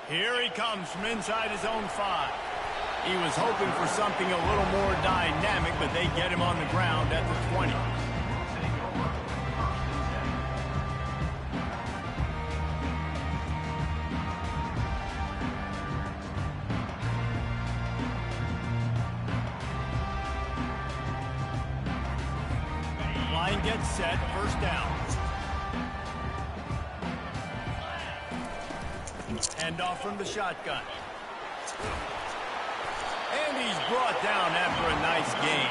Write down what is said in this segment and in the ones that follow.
Here he comes from inside his own 5. He was hoping for something a little more dynamic, but they get him on the ground at the 20. Line gets set, first down. Hand off from the shotgun. And he's brought down after a nice gain.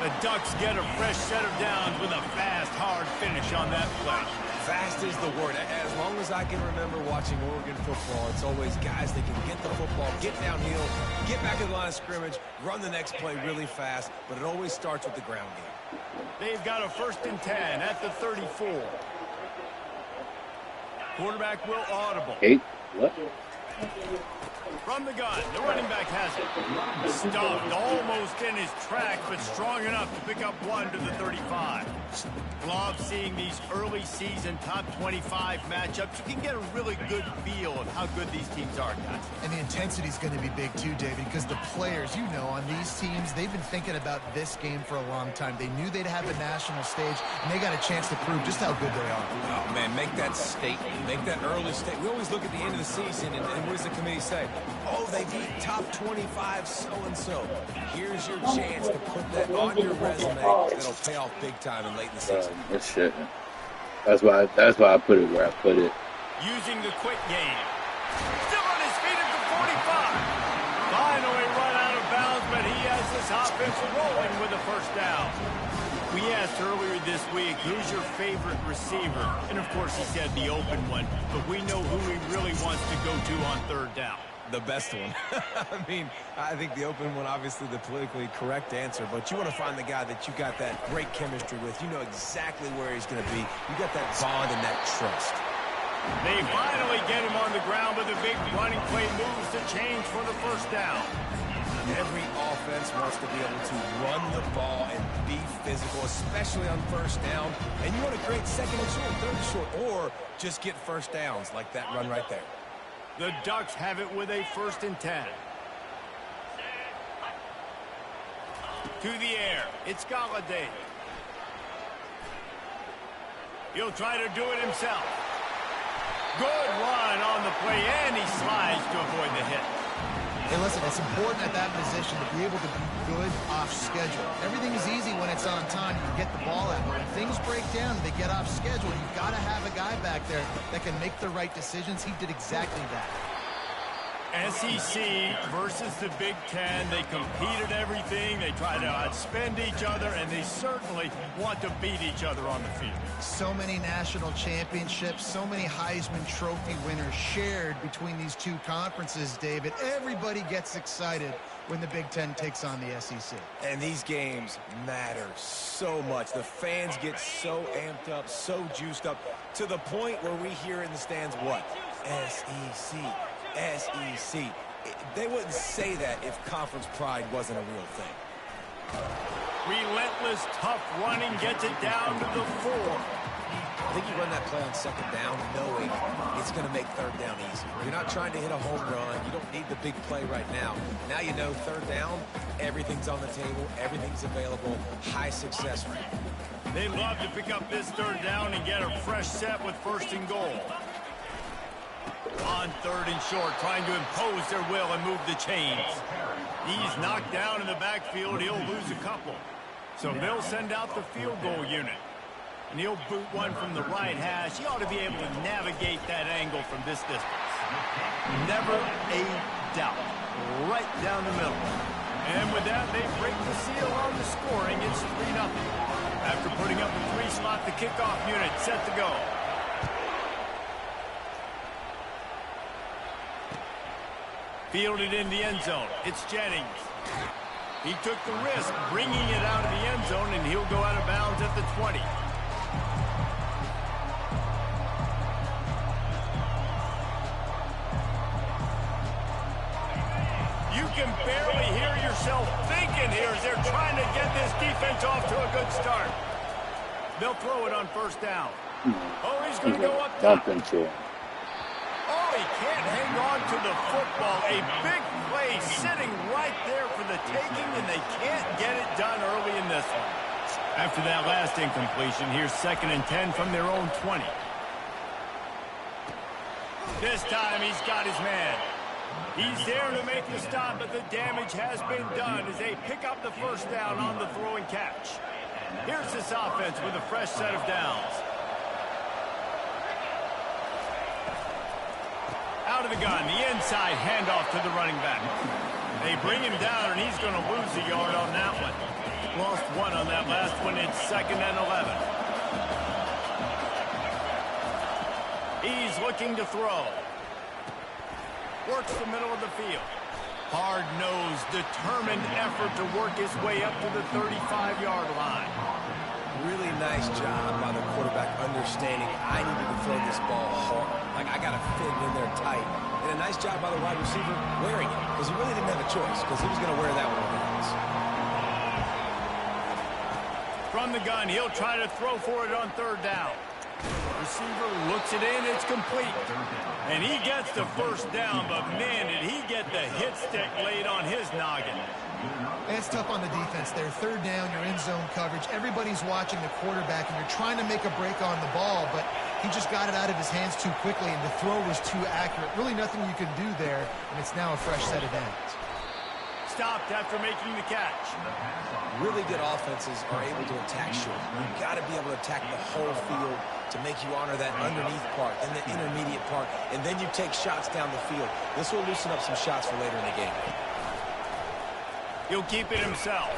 The Ducks get a fresh set of downs with a fast, hard finish on that play. Fast is the word. As long as I can remember watching Oregon football, it's always guys that can get the football, get downhill, get back in the line of scrimmage, run the next play really fast, but it always starts with the ground game. They've got a 1st and 10 at the 34. Quarterback will audible. Hey, what? From the gun, the running back has it. Stuffed almost in his track, but strong enough to pick up 1 to the 35. Love seeing these early season top 25 matchups. You can get a really good feel of how good these teams are, guys. And the intensity is going to be big too, David, because the players, you know, on these teams, they've been thinking about this game for a long time. They knew they'd have the national stage, and they got a chance to prove just how good they are. Oh, man, make that statement. Make that early statement. We always look at the end of the season, and what does the committee say? Oh, they beat top 25 so-and-so. Here's your chance to put that on your resume. That'll pay off big time and late in the season. That's shit. That's why I put it where I put it. Using the quick game. Still on his feet at the 45. Finally run out of bounds, but he has this offense rolling with a first down. We asked earlier this week, who's your favorite receiver? And, of course, he said the open one. But we know who he really wants to go to on 3rd down. The best one. I mean, I think the open one, obviously the politically correct answer, but you want to find the guy that you got that great chemistry with. You know exactly where he's going to be. You got that bond and that trust. They finally get him on the ground, but the big running play moves the change for the first down. Every offense wants to be able to run the ball and be physical, especially on first down. And you want to create 2nd and short, 3rd and short, or just get first downs like that run right there. The Ducks have it with a 1st and 10. To the air. It's Galladay. He'll try to do it himself. Good run on the play, and he slides to avoid the hit. Hey, listen, it's important at that position to be able to be good off schedule. Everything is easy when it's on time. You get the ball out. But when things break down, they get off schedule. You've got to have a guy back there that can make the right decisions. He did exactly that. SEC versus the Big Ten. They compete at everything. They try to outspend each other, and they certainly want to beat each other on the field. So many national championships, so many Heisman Trophy winners shared between these two conferences, David. Everybody gets excited when the Big Ten takes on the SEC. And these games matter so much. The fans get so amped up, so juiced up, to the point where we hear in the stands what? SEC. SEC. They wouldn't say that if conference pride wasn't a real thing. Relentless, tough running gets it down to the 4. I think you run that play on 2nd down knowing it's going to make 3rd down easy. You're not trying to hit a home run. You don't need the big play right now. Now you know 3rd down, everything's on the table, everything's available, high success rate. They love to pick up this 3rd down and get a fresh set with 1st and goal. On 3rd and short, trying to impose their will and move the chains. He's knocked down in the backfield. He'll lose a couple. So they'll send out the field goal unit. And he'll boot one from the right hash. He ought to be able to navigate that angle from this distance. Never a doubt. Right down the middle. And with that, they break the seal on the scoring. It's 3-0. After putting up a 3-slot, the kickoff unit set to go. Fielded in the end zone. It's Jennings. He took the risk, bringing it out of the end zone, and he'll go out of bounds at the 20. You can barely hear yourself thinking here as they're trying to get this defense off to a good start. They'll throw it on 1st down. Oh, he's going to go up top. Something to him. Oh, he can't hang on to the football. A big play sitting right there for the taking, and they can't get it done early in this one. After that last incompletion, here's 2nd and 10 from their own 20. This time he's got his man. He's there to make the stop, but the damage has been done as they pick up the first down on the throw and catch. Here's this offense with a fresh set of downs. Out of the gun, the inside handoff to the running back. They bring him down, and he's going to lose a yard on that one. Lost 1 on that last one. It's 2nd and 11. He's looking to throw. Works the middle of the field. Hard-nosed, determined effort to work his way up to the 35-yard line. Really nice job by the quarterback understanding I needed to throw this ball hard. Like, I got to fit it in there tight. And a nice job by the wide receiver wearing it, because he really didn't have a choice, because he was going to wear that one on his hands. From the gun, he'll try to throw for it on 3rd down. Receiver looks it in, it's complete. And he gets the first down, but man, did he get the hit stick laid on his noggin. It's tough on the defense there. 3rd down, you're in zone coverage. Everybody's watching the quarterback, and you're trying to make a break on the ball, but he just got it out of his hands too quickly, and the throw was too accurate. Really nothing you can do there, and it's now a fresh set of downs. Stopped after making the catch. Really good offenses are able to attack short. You've got to be able to attack the whole field to make you honor that underneath part and the intermediate part, and then you take shots down the field. This will loosen up some shots for later in the game. He'll keep it himself.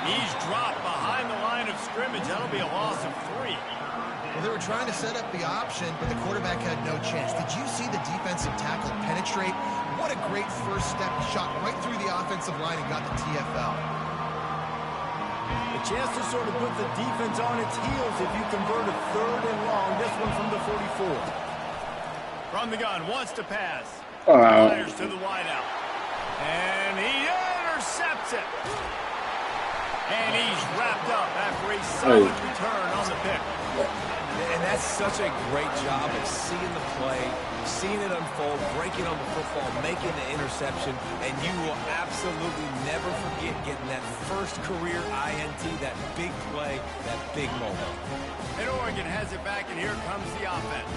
He's dropped behind the line of scrimmage. That'll be a loss of 3. Well, they were trying to set up the option, but the quarterback had no chance. Did you see the defensive tackle penetrate? What a great first step. He shot right through the offensive line and got the TFL. A chance to sort of put the defense on its heels if you convert a 3rd and long. This one from the 44. From the gun, wants to pass. Fires to the wideout. And he intercepts it. And he's wrapped up after a solid return on the pick. And that's such a great job of seeing the play, seeing it unfold, breaking on the football, making the interception, and you will absolutely never forget getting that first career INT, that big play, that big moment. And Oregon has it back, and here comes the offense.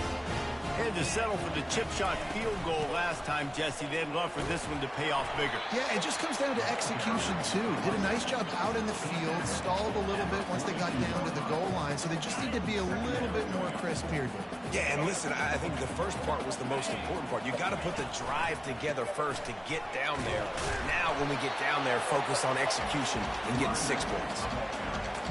Had to settle for the chip shot field goal last time, Jesse. They'd love for this one to pay off bigger. Yeah, it just comes down to execution, too. Did a nice job out in the field, stalled a little bit once they got down to the goal line, so they just need to be a little bit more crisp here. Yeah, and listen, I think the first part was the most important part. You got to put the drive together first to get down there. Now, when we get down there, focus on execution and getting 6 points.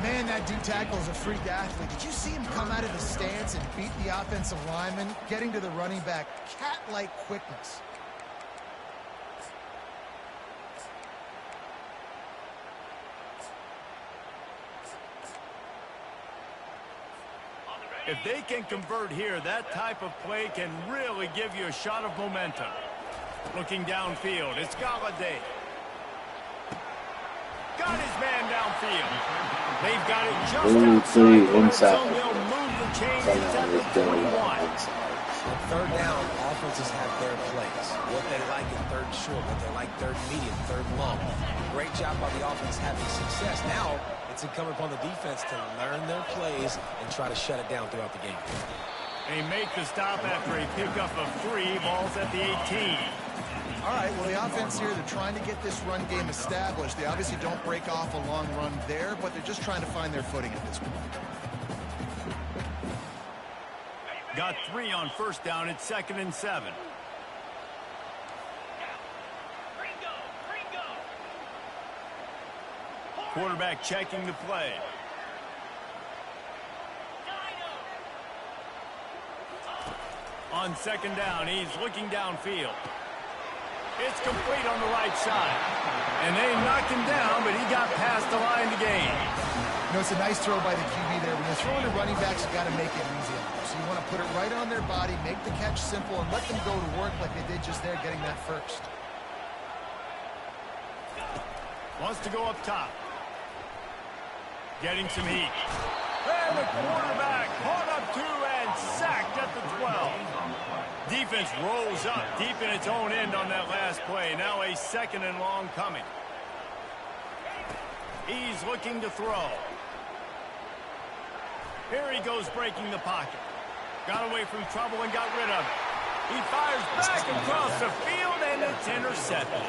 Man, that dude tackle is a freak athlete. Did you see him come out of the stance and beat the offensive lineman, getting to the running back? Cat-like quickness. If they can convert here, that type of play can really give you a shot of momentum. Looking downfield, it's Galladay. Got his man downfield. They've got it just outside the red zone. They'll move the chains at the 21. On 3rd down, offenses have their plays. What they like in 3rd short, what they like 3rd medium, 3rd long. Great job by the offense having success. Now, it's incumbent upon the defense to learn their plays and try to shut it down throughout the game. They make the stop after a pickup of 3. Balls at the 18. All right, well, the offense here, they're trying to get this run game established. They obviously don't break off a long run there, but they're just trying to find their footing at this point. Got 3 on 1st down. It's 2nd and 7. Quarterback checking the play. On 2nd down, he's looking downfield. It's complete on the right side. And they knocked him down, but he got past the line to gain. You know, it's a nice throw by the QB there. When you're throwing to running backs, you got to make it easy on them. So you want to put it right on their body, make the catch simple, and let them go to work like they did just there, getting that first. Wants to go up top. Getting some heat. And the quarterback caught up 2 and sacked at the 12. Defense rolls up deep in its own end on that last play. Now a 2nd and long coming. He's looking to throw. Here he goes breaking the pocket. Got away from trouble and got rid of it. He fires back across the field, and it's intercepted.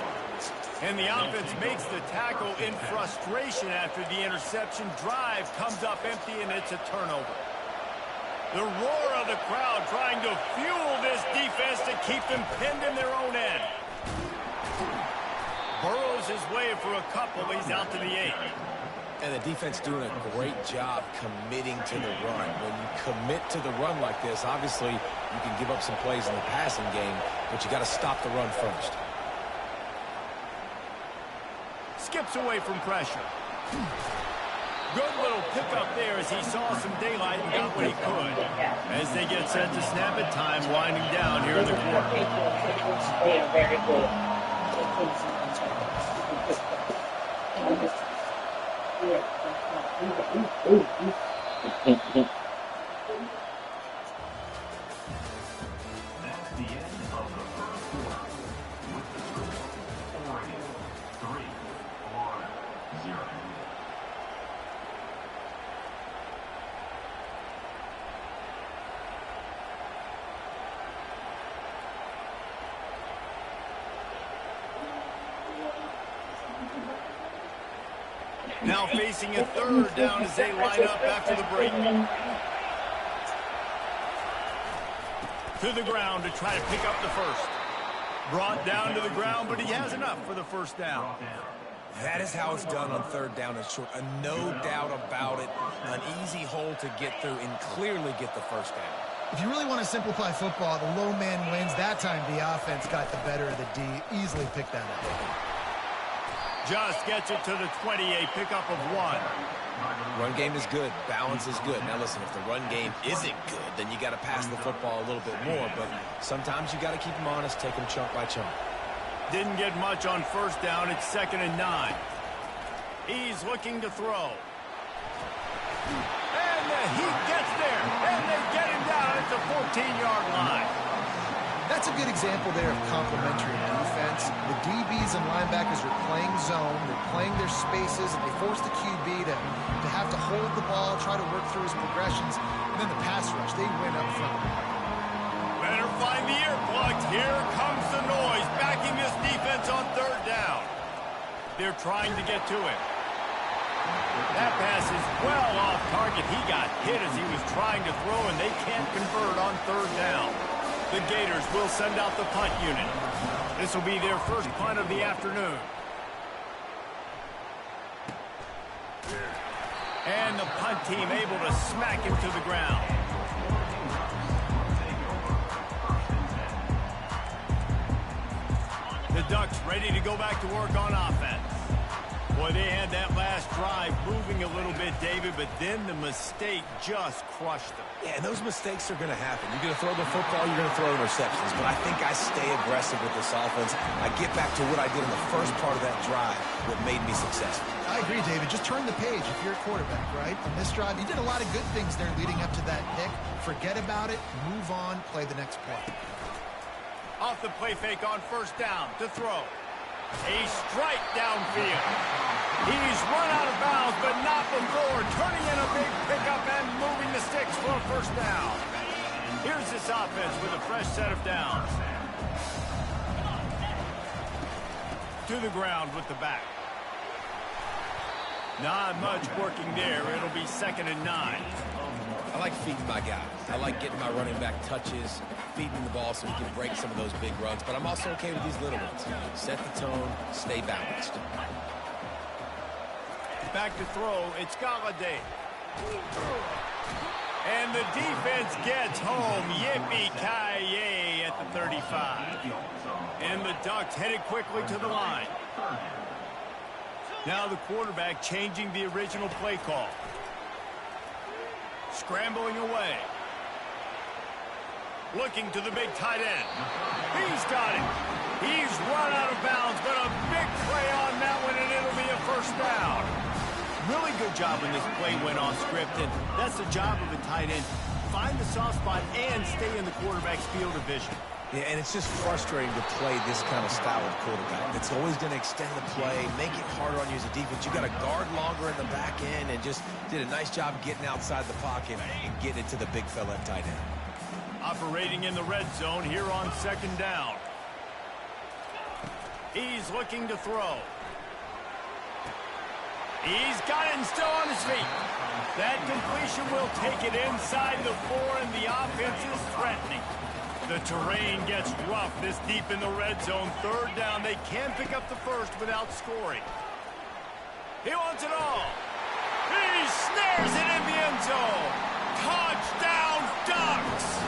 And the offense makes the tackle in frustration after the interception. Drive comes up empty, and it's a turnover. The roar of the crowd trying to fuel this defense to keep them pinned in their own end. Burrows his way for a couple. He's out to the 8. And the defense doing a great job committing to the run. When you commit to the run like this, obviously you can give up some plays in the passing game, but you got to stop the run first. Skips away from pressure. Good little pickup there as he saw some daylight and got what he could. As they get set to snap it, time winding down here in the quarter. They are very good. Now facing a 3rd down as they line up after the break. To the ground to try to pick up the 1st. Brought down to the ground, but he has enough for the 1st down. That is how it's done on 3rd down and short. No doubt about it. An easy hole to get through and clearly get the 1st down. If you really want to simplify football, the low man wins. That time the offense got the better of the D. Easily picked that up. Just gets it to the 28, pickup of 1. Run game is good. Balance is good. Now listen, if the run game isn't good, then you got to pass the football a little bit more. But sometimes you got to keep them honest, take them chunk by chunk. Didn't get much on 1st down. It's 2nd and 9. He's looking to throw. And he gets there. And they get him down at the 14-yard line. That's a good example there of complementary defense. The DBs and linebackers are playing zone, they're playing their spaces, and they force the QB to have to hold the ball, try to work through his progressions, and then the pass rush, they win up front. Better find the earplugs. Here comes the noise, backing this defense on 3rd down. They're trying to get to him. That pass is well off target. He got hit as he was trying to throw, and they can't convert on 3rd down. The Gators will send out the punt unit. This will be their 1st punt of the afternoon. And the punt team able to smack him to the ground. The Ducks ready to go back to work on offense. Boy, they had that last drive moving a little bit, David, but then the mistake just crushed them. Yeah, and those mistakes are going to happen. You're going to throw the football, you're going to throw interceptions. But I think I stay aggressive with this offense. I get back to what I did in the first part of that drive, what made me successful. I agree, David. Just turn the page if you're a quarterback, right? On this drive, you did a lot of good things there leading up to that pick. Forget about it, move on, play the next play. Off the play fake on 1st down to throw. A strike downfield. He's run out of bounds, but not before turning in a big pickup and moving the sticks for a 1st down. Here's this offense with a fresh set of downs. To the ground with the back. Not much working there. It'll be 2nd and 9. I like feeding my guy. I like getting my running back touches, feeding the ball so he can break some of those big runs. But I'm also okay with these little ones. Set the tone, stay balanced. Back to throw. It's Galladay. And the defense gets home. Yippee-ki-yay at the 35. And the Ducks headed quickly to the line. Now the quarterback changing the original play call. Scrambling away. Looking to the big tight end. He's got it. He's run out of bounds, but a big play on that one, and it'll be a 1st down. Really good job when this play went off script, and that's the job of a tight end. Find the soft spot and stay in the quarterback's field of vision. Yeah, and it's just frustrating to play this kind of style of quarterback. It's always going to extend the play, make it harder on you as a defense. You got to guard longer in the back end, and just did a nice job getting outside the pocket and getting it to the big fella at tight end. Operating in the red zone here on second down. He's looking to throw. He's got it and still on his feet. That completion will take it inside the 4, and the offense is threatening. The terrain gets rough this deep in the red zone. Third down, they can pick up the first without scoring. He wants it all. He snares it in the end zone. Touchdown, Ducks!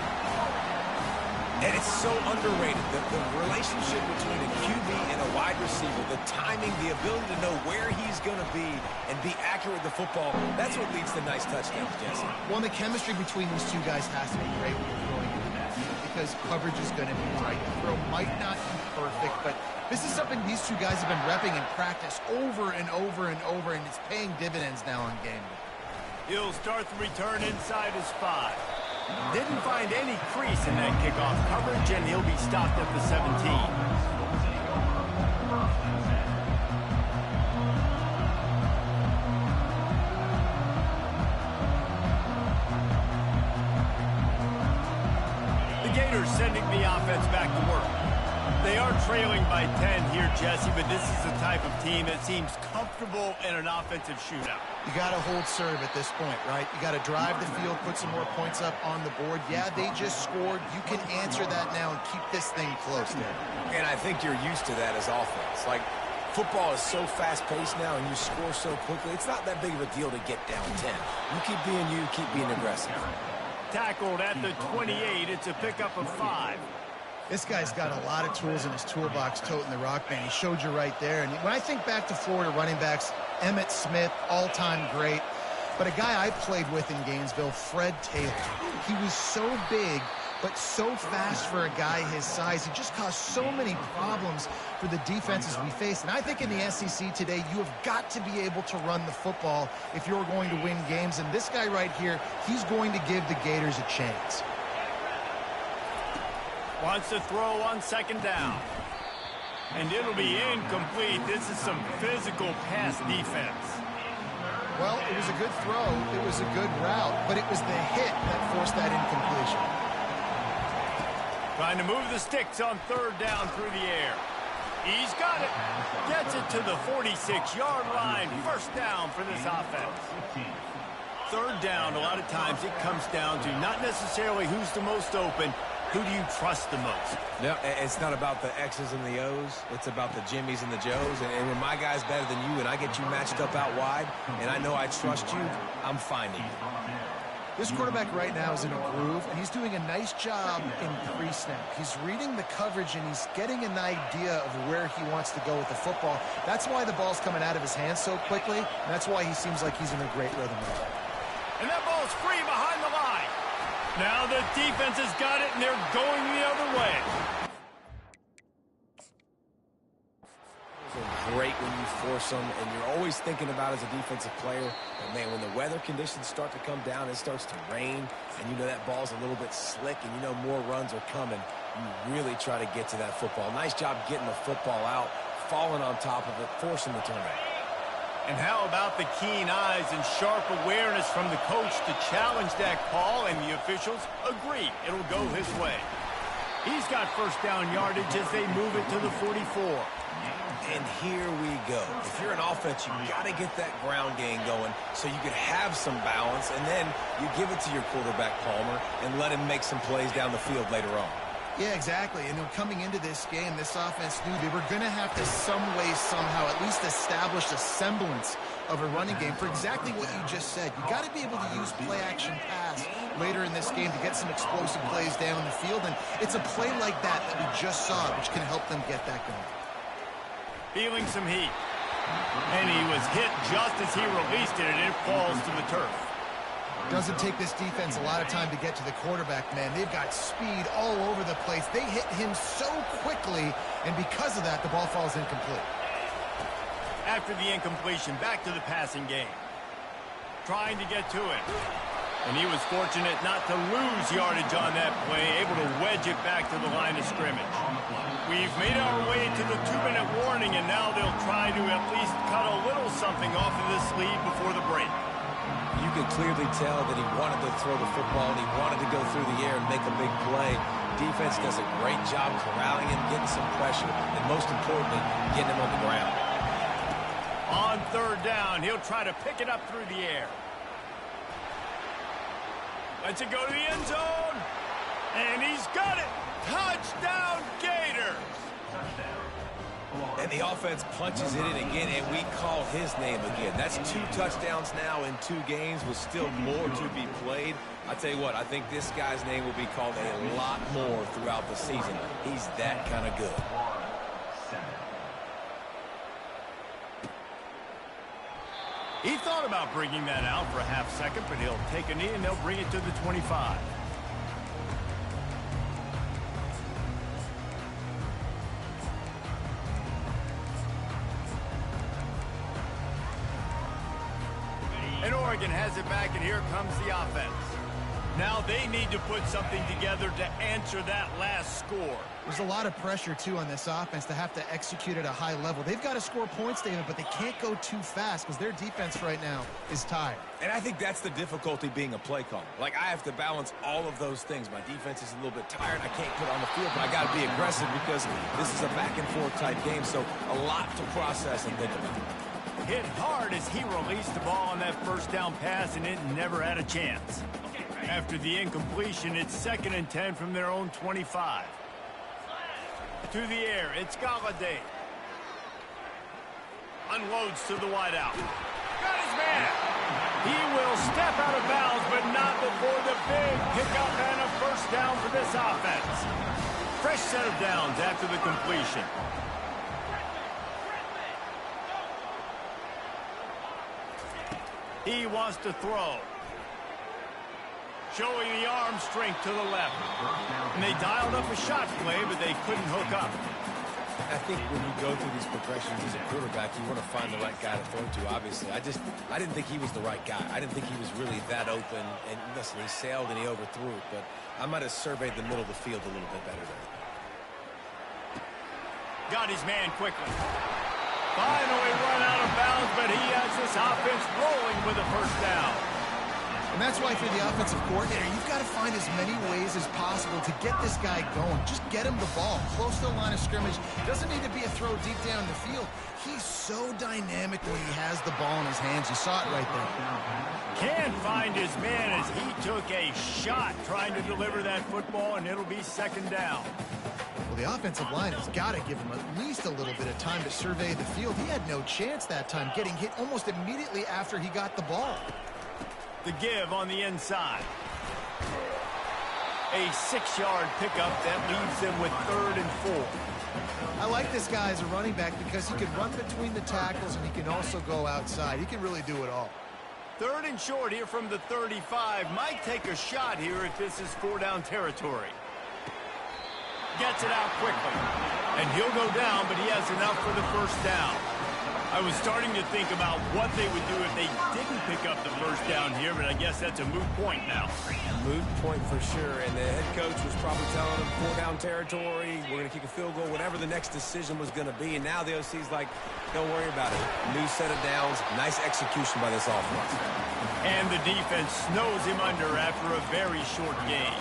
And it's so underrated, the relationship between a QB and a wide receiver, the timing, the ability to know where he's going to be and be accurate with the football, that's what leads to nice touchdowns, Jesse. Well, the chemistry between these two guys has to be great when you're throwing into that, because coverage is going to be tight. The throw might not be perfect, but this is something these two guys have been repping in practice over and over and over, and it's paying dividends now on game day. He'll start the return inside his 5. Didn't find any crease in that kickoff coverage, and he'll be stopped at the 17. The Gators sending the offense back to work. They are trailing by 10 here, Jesse, but this is the type of team that seems comfortable in an offensive shootout. You got to hold serve at this point, right? You got to drive the field, put some more points up on the board. Yeah, they just scored. You can answer that now and keep this thing close there. And I think you're used to that as offense. Like, football is so fast-paced now, and you score so quickly. It's not that big of a deal to get down 10. You keep being you, keep being aggressive. Tackled at the 28. It's a pickup of 5. This guy's got a lot of tools in his toolbox toting the rock, man. He showed you right there. And when I think back to Florida running backs, Emmitt Smith, all-time great. But a guy I played with in Gainesville, Fred Taylor. He was so big, but so fast for a guy his size. He just caused so many problems for the defenses we faced. And I think in the SEC today, you have got to be able to run the football if you're going to win games. And this guy right here, he's going to give the Gators a chance. Wants to throw on second down. And it'll be incomplete. This is some physical pass defense. Well, it was a good throw. It was a good route, but it was the hit that forced that incompletion. Trying to move the sticks on third down through the air. He's got it. Gets it to the 46-yard line. First down for this offense. Third down, a lot of times it comes down to not necessarily who's the most open. Who do you trust the most? No, it's not about the X's and the O's. It's about the Jimmies and the Joes. And when my guy's better than you and I get you matched up out wide, and I know I trust you, I'm finding you. This quarterback right now is in a groove, and he's doing a nice job in pre-snap. He's reading the coverage, and he's getting an idea of where he wants to go with the football. That's why the ball's coming out of his hands so quickly, and that's why he seems like he's in a great rhythm right now. And that ball's free behind the line. Now the defense has got it, and they're going the other way. Great when you force them, and you're always thinking about as a defensive player, but man, when the weather conditions start to come down, it starts to rain, and you know that ball's a little bit slick, and you know more runs are coming, you really try to get to that football. Nice job getting the football out, falling on top of it, forcing the turnover. And how about the keen eyes and sharp awareness from the coach to challenge that call, and the officials agree it'll go his way. He's got first down yardage as they move it to the 44. And here we go. If you're an offense, you got to get that ground game going so you can have some balance, and then you give it to your quarterback, Palmer, and let him make some plays down the field later on. Yeah, exactly. And coming into this game, this offense knew they were going to have to some way, somehow, at least establish a semblance of a running game for exactly what you just said. You got to be able to use play-action pass later in this game to get some explosive plays down the field, and it's a play like that that we just saw, which can help them get that going. Feeling some heat. And he was hit just as he released it, and it falls to the turf. Doesn't take this defense a lot of time to get to the quarterback, man. They've got speed all over the place. They hit him so quickly, and because of that, the ball falls incomplete. After the incompletion, back to the passing game. trying to get to it. And he was fortunate not to lose yardage on that play, able to wedge it back to the line of scrimmage. We've made our way to the 2-minute warning, and now they'll try to at least cut a little something off of this lead before the break. You could clearly tell that he wanted to throw the football, and he wanted to go through the air and make a big play. Defense does a great job corralling him, getting some pressure, and most importantly, getting him on the ground. On third down, he'll try to pick it up through the air. Lets it go to the end zone. And he's got it. Touchdown, Gators. And the offense punches it in again, and we call his name again. That's 2 touchdowns now in 2 games with still more to be played. I tell you what, I think this guy's name will be called a lot more throughout the season. He's that kind of good. He thought about bringing that out for a half second, but he'll take a knee and they'll bring it to the 25. And Oregon has it back, and here comes the offense. Now they need to put something together to answer that last score. There's a lot of pressure, too, on this offense to have to execute at a high level. They've got to score points, David, but they can't go too fast because their defense right now is tired. And I think that's the difficulty being a play caller. Like, I have to balance all of those things. My defense is a little bit tired. I can't put on the field, but I got to be aggressive because this is a back-and-forth type game, so a lot to process and think about. Hit hard as he released the ball on that first down pass, and it never had a chance. After the incompletion, it's 2nd and 10 from their own 25. To the air, it's Galladay. Unloads to the wideout. Got his man. He will step out of bounds, but not before the big pickup and a first down for this offense. Fresh set of downs after the completion. He wants to throw. Showing the arm strength to the left. And they dialed up a shot play, but they couldn't hook up. I think when you go through these progressions as a quarterback, you want to find the right guy to throw to, obviously. I didn't think he was the right guy. I didn't think he was really that open. And listen, he sailed and he overthrew it, but I might have surveyed the middle of the field a little bit better there. Got his man quickly. Finally run out of bounds, but he has this offense rolling with a first down. And that's why, for the offensive coordinator, you've got to find as many ways as possible to get this guy going. Just get him the ball close to the line of scrimmage. Doesn't need to be a throw deep down the field. He's so dynamic when he has the ball in his hands. You saw it right there. Can't find his man as he took a shot trying to deliver that football, and it'll be 2nd down. Well, the offensive line has got to give him at least a little bit of time to survey the field. He had no chance that time, getting hit almost immediately after he got the ball. The give on the inside. A 6-yard pickup that leaves them with 3rd and 4. I like this guy as a running back because he can run between the tackles and he can also go outside. He can really do it all. 3rd and short here from the 35. Might take a shot here if this is 4-down territory. Gets it out quickly. And he'll go down, but he has enough for the first down. I was starting to think about what they would do if they didn't pick up the first down here, but I guess that's a moot point now. Moot point for sure, and the head coach was probably telling them 4-down territory, we're going to kick a field goal, whatever the next decision was going to be, and now the OC's like, don't worry about it. New set of downs, nice execution by this offense. And the defense snows him under after a very short game.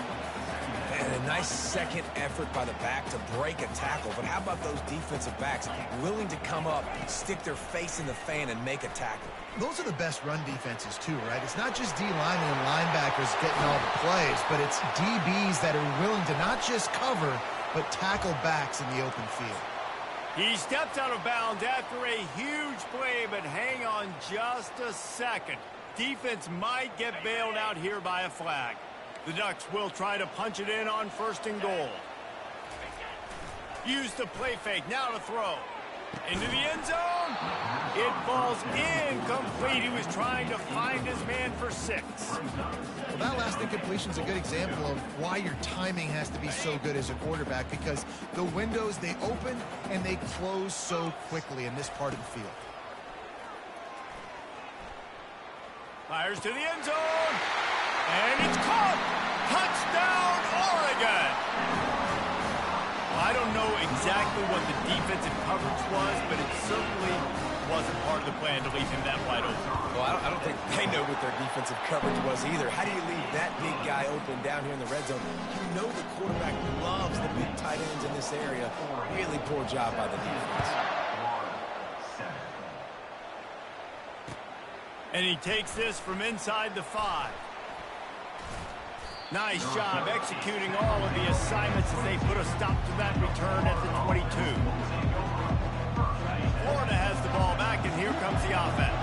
And a nice second effort by the back to break a tackle. But how about those defensive backs willing to come up, stick their face in the fan, and make a tackle? Those are the best run defenses, too, right? It's not just D-linemen and linebackers getting all the plays, but it's DBs that are willing to not just cover, but tackle backs in the open field. He steps out of bounds after a huge play, but hang on just a second. Defense might get bailed out here by a flag. The Ducks will try to punch it in on 1st and goal. Use the play fake, now to throw. Into the end zone. It falls incomplete. He was trying to find his man for 6. Well, that last incompletion is a good example of why your timing has to be so good as a quarterback, because the windows, they open and they close so quickly in this part of the field. Fires to the end zone. And it's caught. Touchdown, Oregon. Well, I don't know exactly what the defensive coverage was, but it certainly wasn't part of the plan to leave him that wide open. Well, I don't think they know what their defensive coverage was either. How do you leave that big guy open down here in the red zone? You know the quarterback loves the big tight ends in this area. Really poor job by the defense. And he takes this from inside the 5. Nice job executing all of the assignments as they put a stop to that return at the 22. Florida has the ball back, and here comes the offense.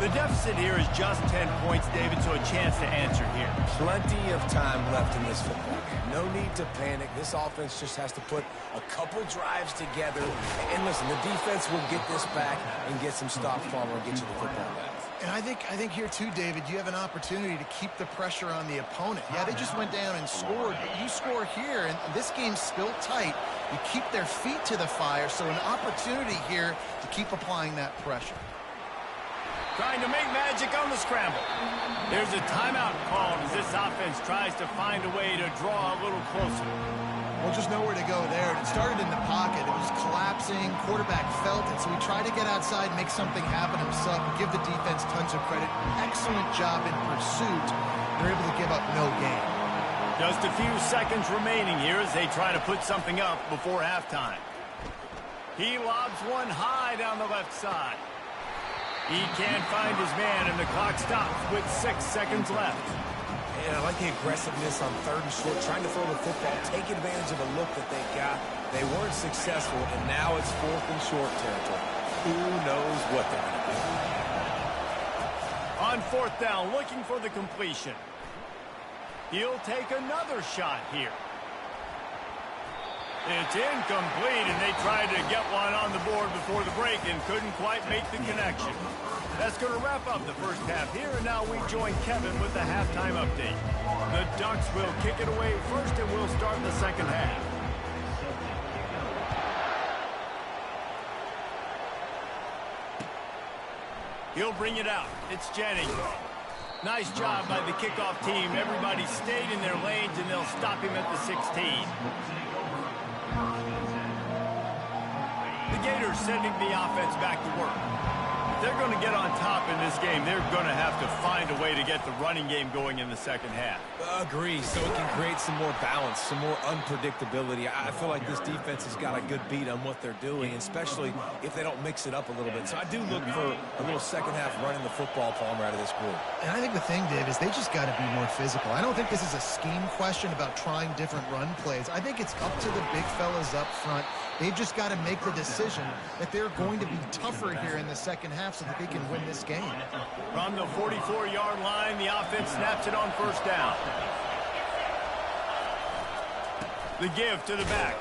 The deficit here is just 10 points, David, so a chance to answer here. Plenty of time left in this football game. No need to panic. This offense just has to put a couple drives together. And listen, the defense will get this back and get some stops, Palmer, and get you the football back. And I think here too, David, you have an opportunity to keep the pressure on the opponent. Yeah, they just went down and scored, but you score here, and this game's still tight. You keep their feet to the fire, so an opportunity here to keep applying that pressure. Trying to make magic on the scramble. There's a timeout called as this offense tries to find a way to draw a little closer. Well, just nowhere to go there. It started in the pocket. It was collapsing. Quarterback felt it, so he tried to get outside, make something happen himself, and give the defense tons of credit. Excellent job in pursuit. They're able to give up no gain. Just a few seconds remaining here as they try to put something up before halftime. He lobs one high down the left side. He can't find his man, and the clock stops with 6 seconds left. And I like the aggressiveness on 3rd and short, trying to throw the football, take advantage of a look that they got. They weren't successful, and now it's 4th and short territory. Who knows what they're going to do? On 4th down, looking for the completion. He'll take another shot here. It's incomplete, and they tried to get one on the board before the break and couldn't quite make the connection. That's going to wrap up the first half here, and now we join Kevin with the halftime update. The Ducks will kick it away first, and we'll start the second half. He'll bring it out. It's Jennings. Nice job by the kickoff team. Everybody stayed in their lanes, and they'll stop him at the 16. The Gators sending the offense back to work. If they're going to get on top in this game, they're going to have to find a way to get the running game going in the second half. Agree, so it can create some more balance, some more unpredictability. I feel like this defense has got a good beat on what they're doing, especially if they don't mix it up a little bit. So I do look for a little second half running the football, Palmer, out of this group. And I think the thing, Dave, is they just got to be more physical. I don't think this is a scheme question about trying different run plays. I think it's up to the big fellas up front. They've just got to make the decision that they're going to be tougher here in the second half so that they can win this game. From the 44-yard line, the offense snaps it on 1st down. The give to the back.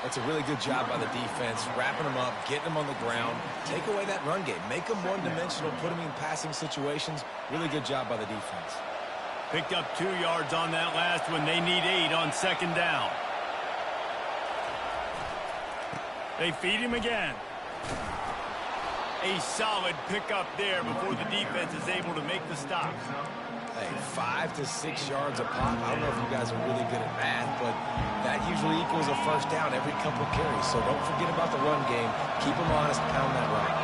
That's a really good job by the defense, wrapping them up, getting them on the ground. Take away that run game. Make them one-dimensional, put them in passing situations. Really good job by the defense. Picked up 2 yards on that last one. They need 8 on 2nd down. They feed him again. A solid pickup there before the defense is able to make the stop. Hey, 5 to 6 yards a pop. I don't know if you guys are really good at math, but that usually equals a 1st down every couple carries. So don't forget about the run game. Keep them honest, pound that rock.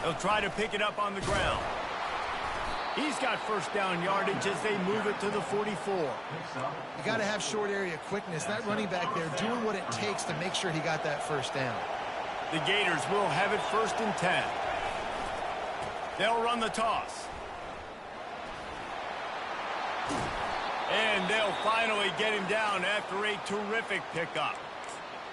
They'll try to pick it up on the ground. He's got 1st down yardage as they move it to the 44. You got to have short area quickness. That running back there doing what it takes to make sure he got that 1st down. The Gators will have it 1st and 10. They'll run the toss. And they'll finally get him down after a terrific pickup.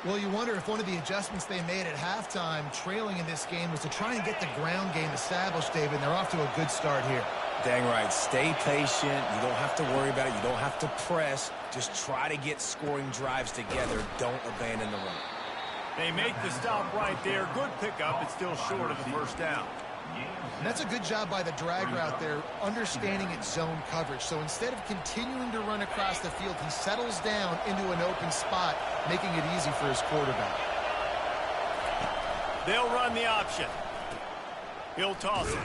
Well, you wonder if one of the adjustments they made at halftime, trailing in this game, was to try and get the ground game established, David, and they're off to a good start here. Dang right. Stay patient. You don't have to worry about it. You don't have to press. Just try to get scoring drives together. Don't abandon the run. They make the stop right there. Good pickup. It's still short of the 1st down. And that's a good job by the drag route there, understanding its zone coverage. So instead of continuing to run across the field, he settles down into an open spot, making it easy for his quarterback. They'll run the option. He'll toss it.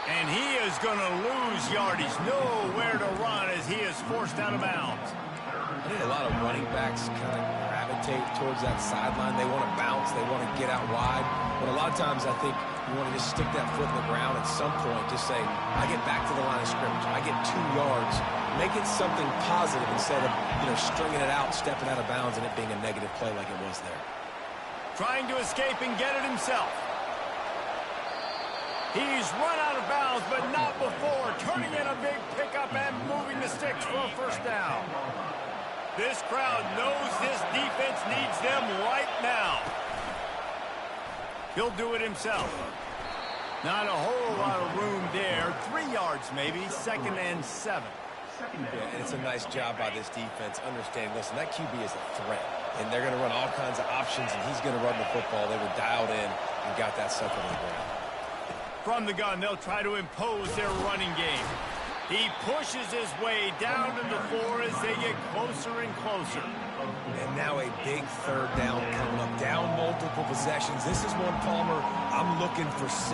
And he is going to lose yardage. Nowhere to run as he is forced out of bounds. I think a lot of running backs kind of gravitate towards that sideline. They want to bounce. They want to get out wide. But a lot of times I think you want to just stick that foot in the ground at some point. Just say, I get back to the line of scrimmage. I get 2 yards. Make it something positive instead of, stringing it out, stepping out of bounds, and it being a negative play like it was there. Trying to escape and get it himself. He's run out of bounds, but not before. Turning in a big pickup and moving the sticks for a first down. This crowd knows this defense needs them right now. He'll do it himself. Not a whole lot of room there. 3 yards maybe, 2nd and 7. Yeah, and it's a nice job by this defense understanding, listen, that QB is a threat. And they're going to run all kinds of options, and he's going to run the football. They were dialed in and got that sucker on the ground. From the gun, they'll try to impose their running game. He pushes his way down to the floor as they get closer and closer. And now a big 3rd down coming up. Down multiple possessions. This is one, Palmer, I'm looking for 6.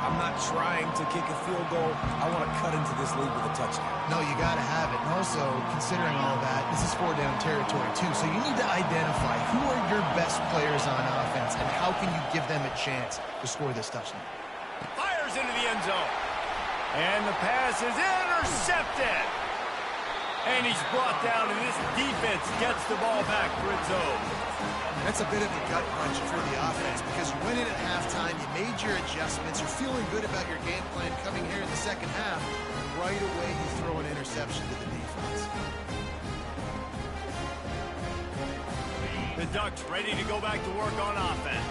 I'm not trying to kick a field goal. I want to cut into this lead with a touchdown. No, you got to have it. And also, considering all that, this is 4-down territory, too. So you need to identify who are your best players on offense and how can you give them a chance to score this touchdown. Fires into the end zone. And the pass is intercepted. And he's brought down, and this defense gets the ball back for its own. That's a bit of a gut punch for the offense because you went in at halftime, you made your adjustments, you're feeling good about your game plan coming here in the second half. Right away, you throw an interception to the defense. The Ducks ready to go back to work on offense.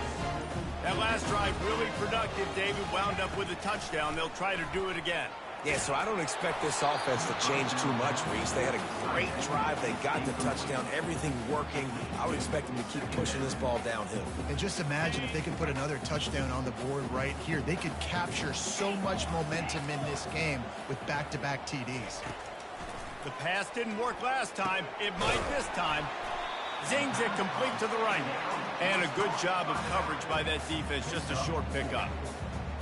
That last drive really productive. David wound up with a touchdown. They'll try to do it again. Yeah, so I don't expect this offense to change too much, Reese. They had a great drive. They got the touchdown. Everything working. I would expect them to keep pushing this ball downhill. And just imagine if they could put another touchdown on the board right here. They could capture so much momentum in this game with back-to-back TDs. The pass didn't work last time. It might this time. Zings it complete to the right. And a good job of coverage by that defense. Just a short pickup.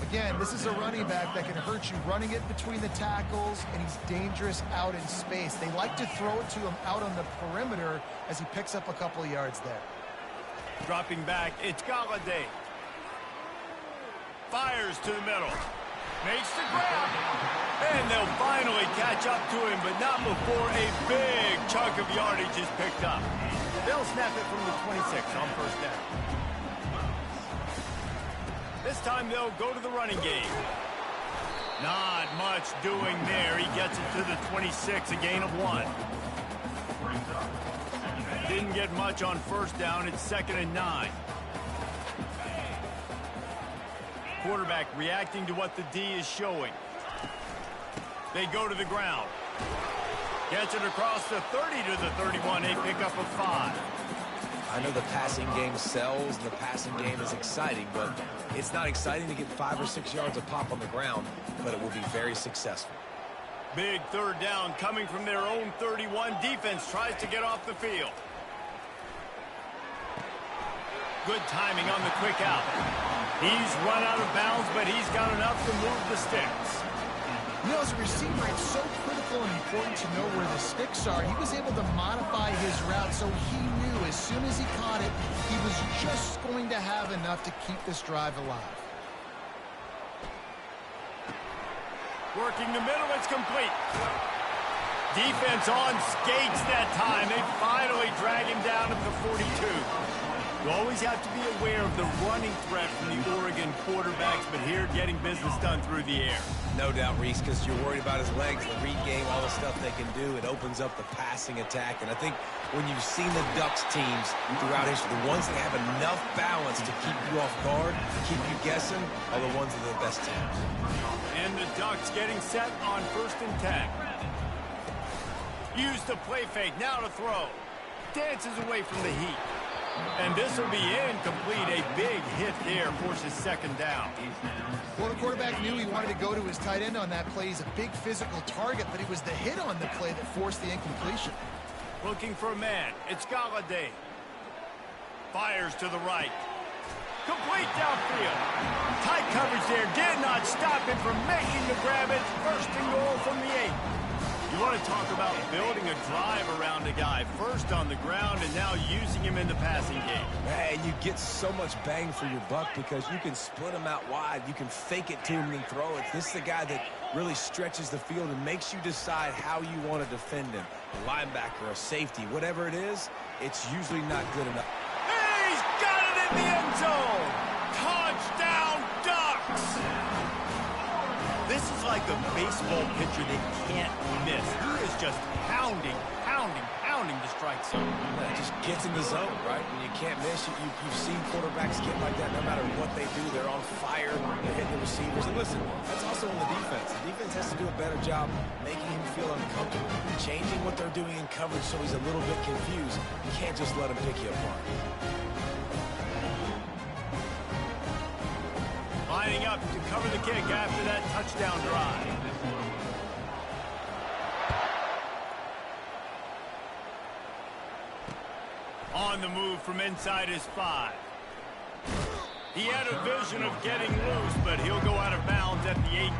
Again, this is a running back that can hurt you running it between the tackles, and he's dangerous out in space. They like to throw it to him out on the perimeter as he picks up a couple of yards there. Dropping back, it's Galladay. Fires to the middle. Makes the grab. And they'll finally catch up to him, but not before a big chunk of yardage is picked up. They'll snap it from the 26 on first down. This time they'll go to the running game. Not much doing there. He gets it to the 26, a gain of 1. Didn't get much on first down. It's 2nd and 9. Quarterback reacting to what the D is showing. They go to the ground. Gets it across the 30 to the 31. A pickup of 5. I know the passing game sells and the passing game is exciting, but it's not exciting to get 5 or 6 yards of pop on the ground, but it will be very successful. Big 3rd down coming from their own 31. Defense tries to get off the field. Good timing on the quick out. He's run out of bounds, but he's got enough to move the sticks. You know, as a receiver, it's so critical and important to know where the sticks are. He was able to modify his route, so he knew as soon as he caught it, he was just going to have enough to keep this drive alive. Working the middle, it's complete. Defense on skates that time. They finally drag him down at the 42. You always have to be aware of the running threat from the Oregon quarterbacks, but here getting business done through the air. No doubt, Reese, because you're worried about his legs, the read game, all the stuff they can do. It opens up the passing attack. And I think when you've seen the Ducks teams throughout history, the ones that have enough balance to keep you off guard, to keep you guessing, are the ones that are the best teams. And the Ducks getting set on 1st and 10. Use the play fake, now to throw. Dances away from the heat. And this will be incomplete. A big hit there forces 2nd down. Well, the quarterback knew he wanted to go to his tight end on that play. He's a big physical target, but it was the hit on the play that forced the incompletion. Looking for a man. It's Galladay. Fires to the right. Complete downfield. Tight coverage there did not stop him from making the grab. It's first and goal from the 8. You want to talk about building a drive around a guy. First on the ground and now using him in the passing game. And you get so much bang for your buck because you can split him out wide. You can fake it to him and throw it. This is the guy that really stretches the field and makes you decide how you want to defend him. A linebacker, a safety, whatever it is, it's usually not good enough. He's got it in the end zone. Touchdown, Ducks. This is like a baseball pitcher that can't miss. He is just pounding the strike zone. It just gets in the zone, right? When you can't miss, you've seen quarterbacks get like that no matter what they do. They're on fire. They're hitting the receivers. And listen, that's also on the defense. The defense has to do a better job making him feel uncomfortable, changing what they're doing in coverage so he's a little bit confused. You can't just let him pick you apart. Lining up to cover the kick after that touchdown drive. On the move from inside his 5. He had a vision of getting loose, but he'll go out of bounds at the 18.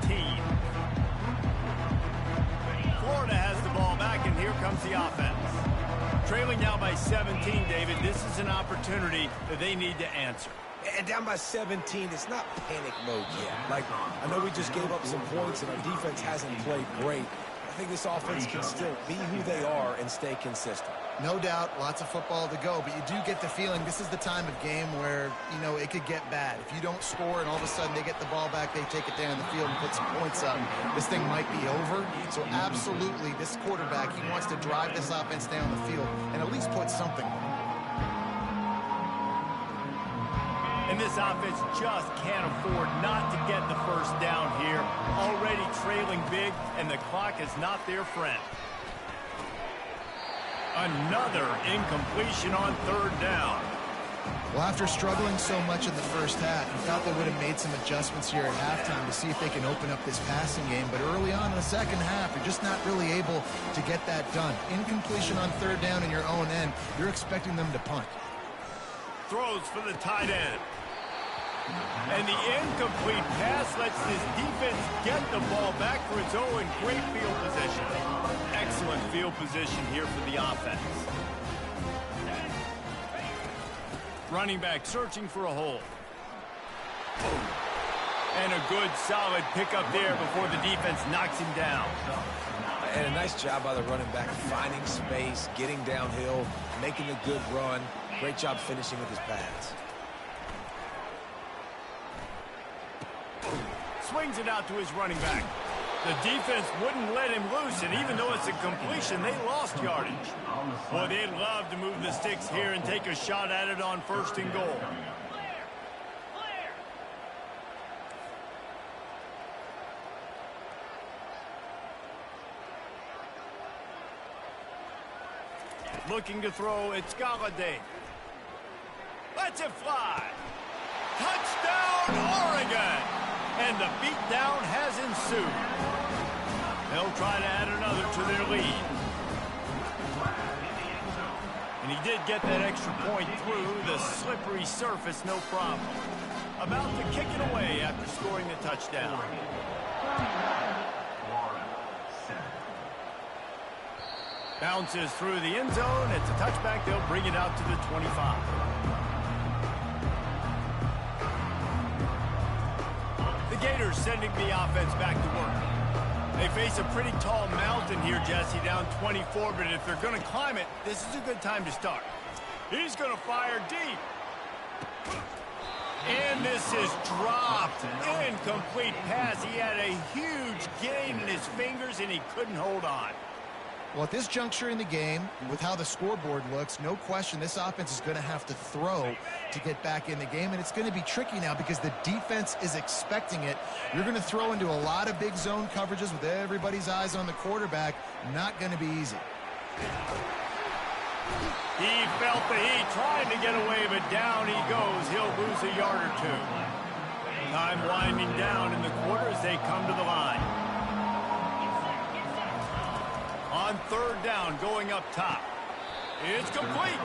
Florida has the ball back, and here comes the offense. Trailing now by 17, David. This is an opportunity that they need to answer. And down by 17, it's not panic mode yet. Like, I know we just gave up some points and our defense hasn't played great. I think this offense can still be who they are and stay consistent. No doubt, lots of football to go, but you do get the feeling this is the time of game where, you know, it could get bad. If you don't score and all of a sudden they get the ball back, they take it down the field and put some points up, this thing might be over. So absolutely, this quarterback, he wants to drive this offense down the field and at least put something on. And this offense just can't afford not to get the first down here. Already trailing big, and the clock is not their friend. Another incompletion on third down. Well, after struggling so much in the first half, you thought they would have made some adjustments here at halftime to see if they can open up this passing game. But early on in the second half, you're just not really able to get that done. Incompletion on third down in your own end, you're expecting them to punt. Throws for the tight end. And the incomplete pass lets this defense get the ball back for its own. Great field position. Excellent field position here for the offense. Running back searching for a hole. And a good solid pickup there before the defense knocks him down. And a nice job by the running back, finding space, getting downhill, making a good run. Great job finishing with his pads. Swings it out to his running back. The defense wouldn't let him loose, and even though it's a completion, they lost yardage. Boy, they'd love to move the sticks here and take a shot at it on first and goal. Looking to throw, it's Galladay. Lets it fly. Touchdown, Oregon! And the beatdown has ensued. They'll try to add another to their lead. And he did get that extra point through the slippery surface, no problem. About to kick it away after scoring the touchdown. Bounces through the end zone. It's a touchback. They'll bring it out to the 25. Gators sending the offense back to work. They face a pretty tall mountain here, Jesse, down 24, but if they're going to climb it, this is a good time to start. He's going to fire deep. And this is dropped. Incomplete pass. He had a huge gain in his fingers, and he couldn't hold on. Well, at this juncture in the game, with how the scoreboard looks, no question this offense is going to have to throw to get back in the game, and it's going to be tricky now because the defense is expecting it. You're going to throw into a lot of big zone coverages with everybody's eyes on the quarterback. Not going to be easy. He felt the heat, trying to get away, but down he goes. He'll lose a yard or two. Time winding down in the quarter as they come to the line. On third down, going up top. It's complete.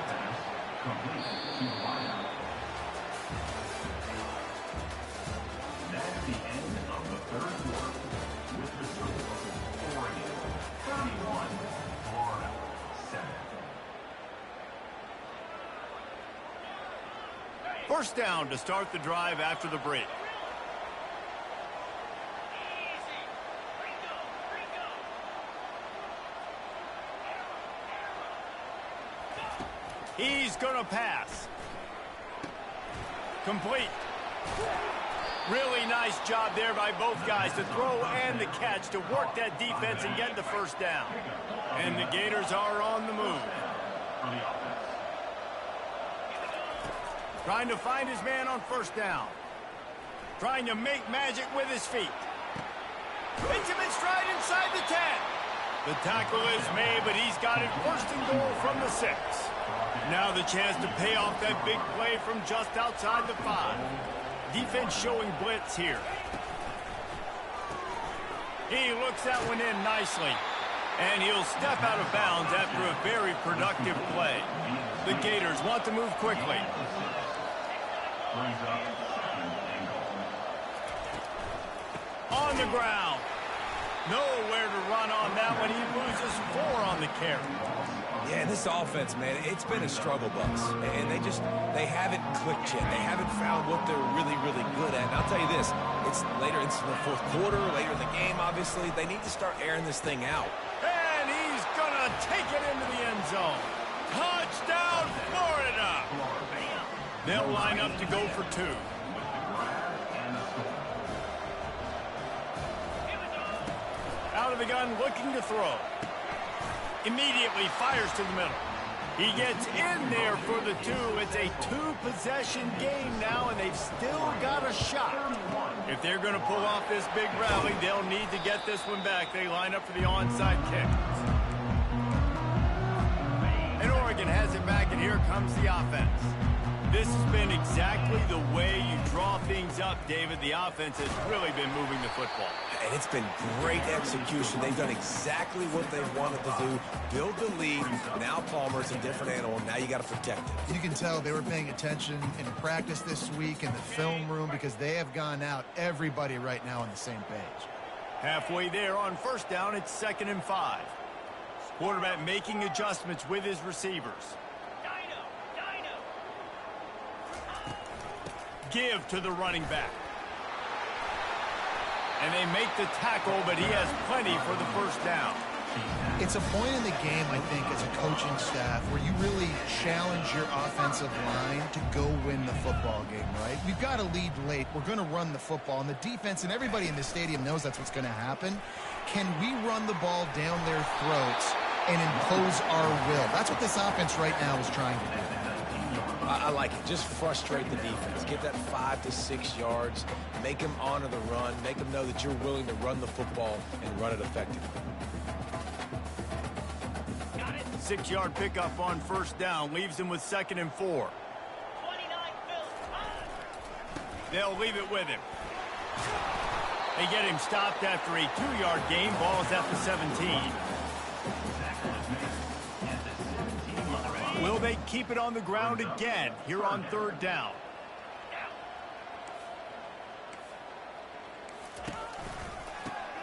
First down to start the drive after the break. He's going to pass. Complete. Really nice job there by both guys, the throw and the catch, to work that defense and get the first down. And the Gators are on the move. Trying to find his man on first down. Trying to make magic with his feet. Makes him in stride inside the 10. The tackle is made, but he's got it first and goal from the 6. Now the chance to pay off that big play from just outside the 5. Defense showing blitz here. He looks that one in nicely. And he'll step out of bounds after a very productive play. The Gators want to move quickly. On the ground. Nowhere to run on that one. He loses 4 on the carry. Yeah, this offense, man, it's been a struggle bus. And they haven't clicked yet. They haven't found what they're really, really good at. And I'll tell you this, it's later into the fourth quarter, later in the game, obviously. They need to start airing this thing out. And he's going to take it into the end zone. Touchdown, Florida! They'll line up to go for 2. Out of the gun, looking to throw. Immediately fires to the middle. He gets in there for the 2. It's a 2-possession game now, and they've still got a shot. If they're going to pull off this big rally, they'll need to get this one back. They line up for the onside kick. And Oregon has it back, and here comes the offense. This has been exactly the way you draw things up, David. The offense has really been moving the football. And it's been great execution. They've done exactly what they wanted to do. Build the lead. Now Palmer's a different animal. Now you got to protect it. You can tell they were paying attention in practice this week in the film room because they have gone out, everybody right now on the same page. Halfway there on first down, it's 2nd and 5. Quarterback making adjustments with his receivers. Give to the running back. And they make the tackle, but he has plenty for the first down. It's a point in the game, I think, as a coaching staff where you really challenge your offensive line to go win the football game, right? We've got to lead late. We're going to run the football, and the defense and everybody in the stadium knows that's what's going to happen. Can we run the ball down their throats and impose our will? That's what this offense right now is trying to do. I like it. Just frustrate the defense. Get that 5 to 6 yards. Make them honor the run. Make them know that you're willing to run the football and run it effectively. 6-yard pickup on first down. Leaves him with 2nd and 4. They'll leave it with him. They get him stopped after a 2-yard gain. Ball's at the 17. Will they keep it on the ground again here on 3rd down?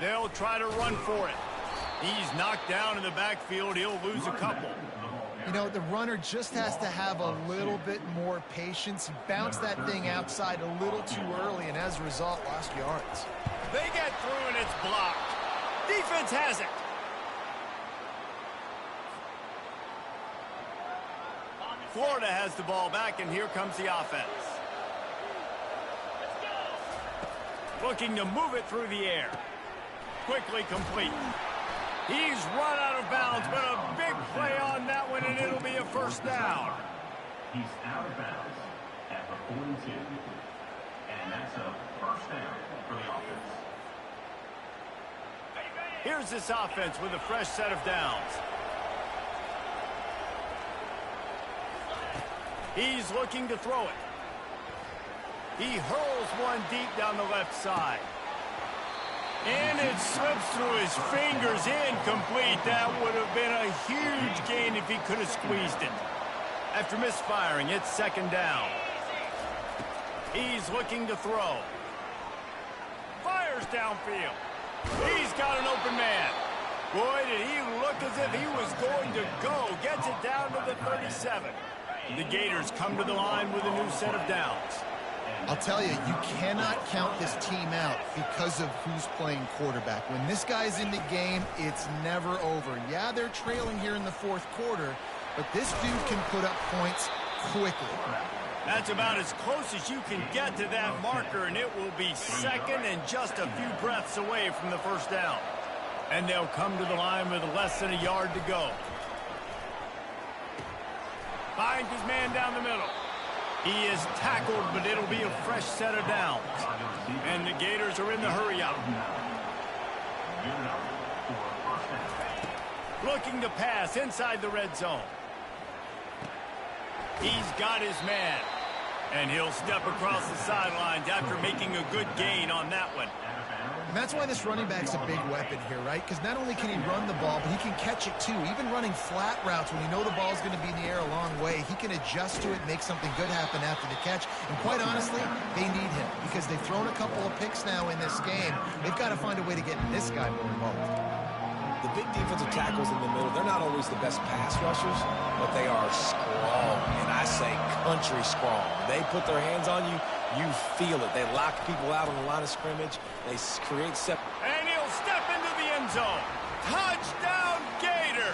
They'll try to run for it. He's knocked down in the backfield. He'll lose a couple. You know, the runner just has to have a little bit more patience. He bounced that thing outside a little too early, and as a result, lost yards. They get through, and it's blocked. Defense has it. Florida has the ball back, and here comes the offense. Looking to move it through the air. Quickly complete. He's run out of bounds, but a big play on that one, and it'll be a first down. He's out of bounds at the 42. And that's a first down for the offense. Here's this offense with a fresh set of downs. He's looking to throw it. He hurls one deep down the left side. And it slips through his fingers, incomplete. That would have been a huge gain if he could have squeezed it. After misfiring, it's 2nd down. He's looking to throw. Fires downfield. He's got an open man. Boy, did he look as if he was going to go. Gets it down to the 37. The Gators come to the line with a new set of downs. I'll tell you, you cannot count this team out because of who's playing quarterback. When this guy's in the game, it's never over. Yeah, they're trailing here in the fourth quarter, but this dude can put up points quickly. That's about as close as you can get to that marker, and it will be second and just a few breaths away from the first down. And they'll come to the line with less than a yard to go. Finds his man down the middle. He is tackled, but it'll be a fresh set of downs. And the Gators are in the hurry-up. Looking to pass inside the red zone. He's got his man. And he'll step across the sidelines after making a good gain on that one. And that's why this running back's a big weapon here, right? Because not only can he run the ball, but he can catch it too. Even running flat routes when you know the ball's going to be in the air a long way, he can adjust to it, make something good happen after the catch. And quite honestly, they need him because they've thrown a couple of picks now in this game. They've got to find a way to get this guy more involved. The big defensive tackles in the middle, they're not always the best pass rushers, but they are strong, and I say country strong. They put their hands on you, you feel it. They lock people out on the line of scrimmage. They create And he'll step into the end zone. Touchdown, Gator!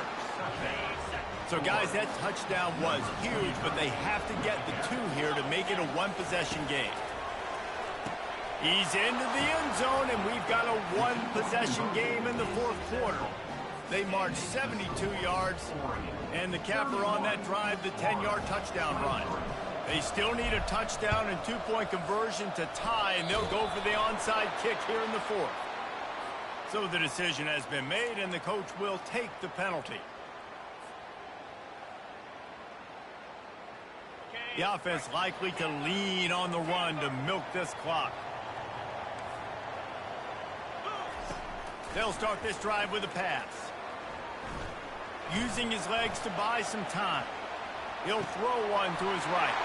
So, guys, that touchdown was huge, but they have to get the two here to make it a one-possession game. He's into the end zone, and we've got a one-possession game in the fourth quarter. They marched 72 yards, and the capper on that drive, the 10-yard touchdown run. They still need a touchdown and two-point conversion to tie, and they'll go for the onside kick here in the fourth. So the decision has been made, and the coach will take the penalty. The offense likely to lean on the run to milk this clock. They'll start this drive with a pass. Using his legs to buy some time. He'll throw one to his right.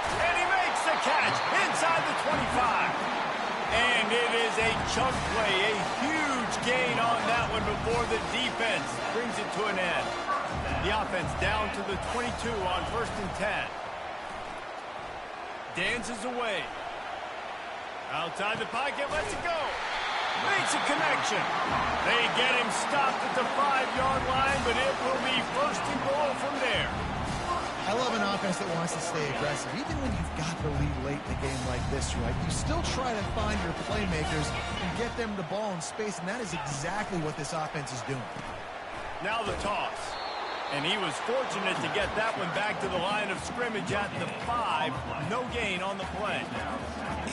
And he makes the catch inside the 25. And it is a chunk play, a huge gain on that one before the defense brings it to an end. The offense down to the 22 on 1st and 10. Dances away. Outside the pocket, lets it go. Makes a connection. They get him stopped at the 5-yard line, but it will be 1st and goal from there. I love an offense that wants to stay aggressive. Even when you've got the lead late in the game like this, right, you still try to find your playmakers and get them the ball in space, and that is exactly what this offense is doing. Now the toss. And he was fortunate to get that one back to the line of scrimmage at the 5. No gain on the play.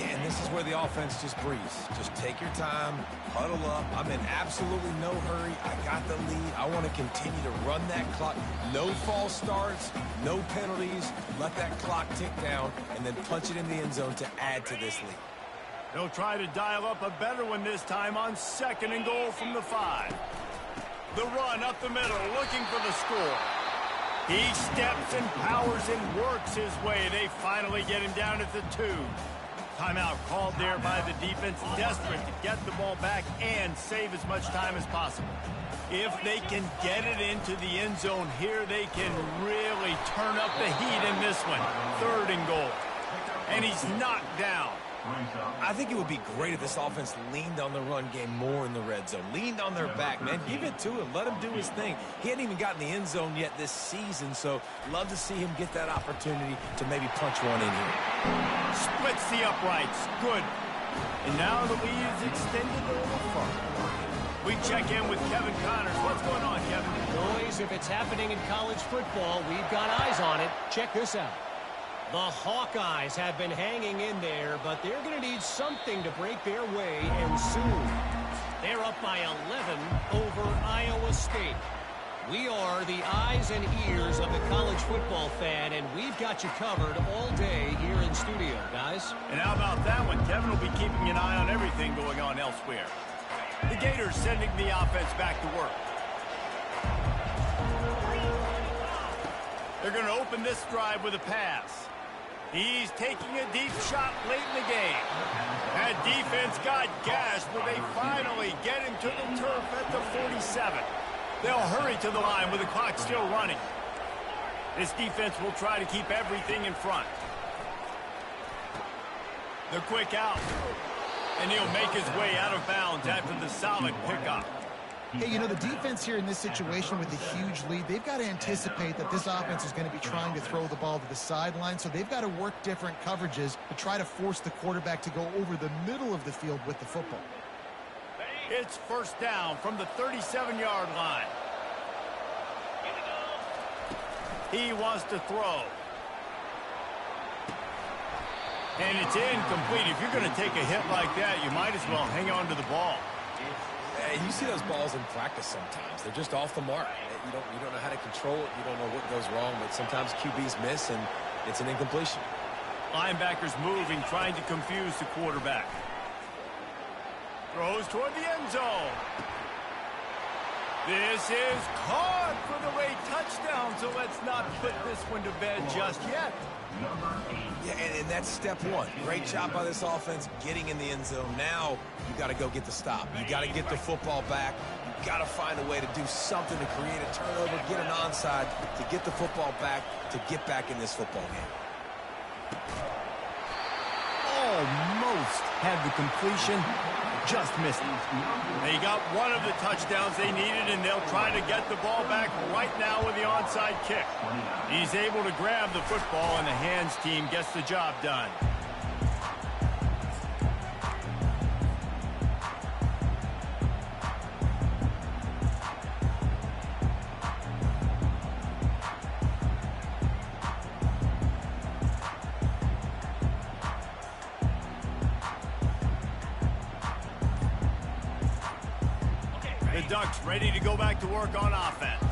And this is where the offense just breathes. Just take your time, huddle up. I'm in absolutely no hurry. I got the lead. I want to continue to run that clock. No false starts, no penalties. Let that clock tick down, and then punch it in the end zone to add to this lead. They'll try to dial up a better one this time on 2nd and goal from the 5. The run up the middle, looking for the score. He steps and powers and works his way. They finally get him down at the 2. Timeout called there by the defense, desperate to get the ball back and save as much time as possible. If they can get it into the end zone here, they can really turn up the heat in this one. 3rd and goal. And he's knocked down. I think it would be great if this offense leaned on the run game more in the red zone. Leaned on their back, man. Give it to him. Let him do his thing. He hadn't even gotten the end zone yet this season, so love to see him get that opportunity to maybe punch one in here. Splits the uprights. Good. And now the lead is extended a little further. We check in with Kevin Connors. What's going on, Kevin? Boys, if it's happening in college football, we've got eyes on it. Check this out. The Hawkeyes have been hanging in there, but they're going to need something to break their way, and soon. They're up by 11 over Iowa State. We are the eyes and ears of the college football fan, and we've got you covered all day here in studio, guys. And how about that one? Kevin will be keeping an eye on everything going on elsewhere. The Gators sending the offense back to work. They're going to open this drive with a pass. He's taking a deep shot late in the game. That defense got gashed, but they finally get him to the turf at the 47. They'll hurry to the line with the clock still running. This defense will try to keep everything in front. The quick out. And he'll make his way out of bounds after the solid pickup. Hey, you know, the defense here in this situation with a huge lead, they've got to anticipate that this offense is going to be trying to throw the ball to the sideline, so they've got to work different coverages to try to force the quarterback to go over the middle of the field with the football. It's first down from the 37-yard line. He wants to throw. And it's incomplete. If you're going to take a hit like that, you might as well hang on to the ball. You see those balls in practice sometimes. They're just off the mark. You don't know how to control it. You don't know what goes wrong, but sometimes QBs miss, and it's an incompletion. Linebackers moving, trying to confuse the quarterback. Throws toward the end zone. This is caught for the late touchdown, so let's not put this one to bed just yet. Yeah, and that's step one. Great job by this offense getting in the end zone. Now you got to go get the stop. You got to get the football back. You got to find a way to do something to create a turnover, get an onside, to get the football back, to get back in this football game. Almost had the completion, just missed it. They got one of the touchdowns they needed, and they'll try to get the ball back right now with the onside kick. He's able to grab the football, and the hands team gets the job done. The Ducks ready to go back to work on offense.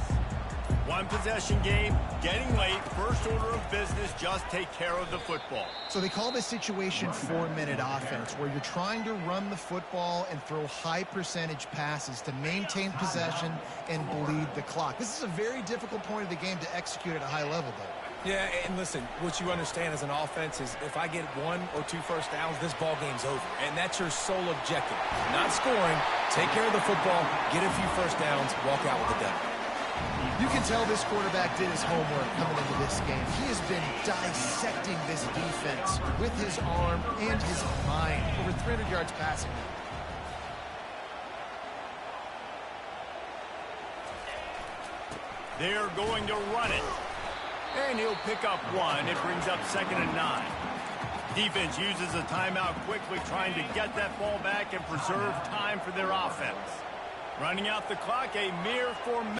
One possession game, getting late, first order of business, just take care of the football. So they call this situation 4-minute offense, where you're trying to run the football and throw high percentage passes to maintain possession and bleed the clock. This is a very difficult point of the game to execute at a high level, though. Yeah, and listen, what you understand as an offense is if I get 1 or 2 first downs, this ball game's over. And that's your sole objective. Not scoring, take care of the football, get a few first downs, walk out with the W. You can tell this quarterback did his homework coming into this game. He has been dissecting this defense with his arm and his mind. Over 300 yards passing. They're going to run it. And he'll pick up 1. It brings up 2nd and 9. Defense uses a timeout quickly, trying to get that ball back and preserve time for their offense. Running out the clock, a mere 4 minutes.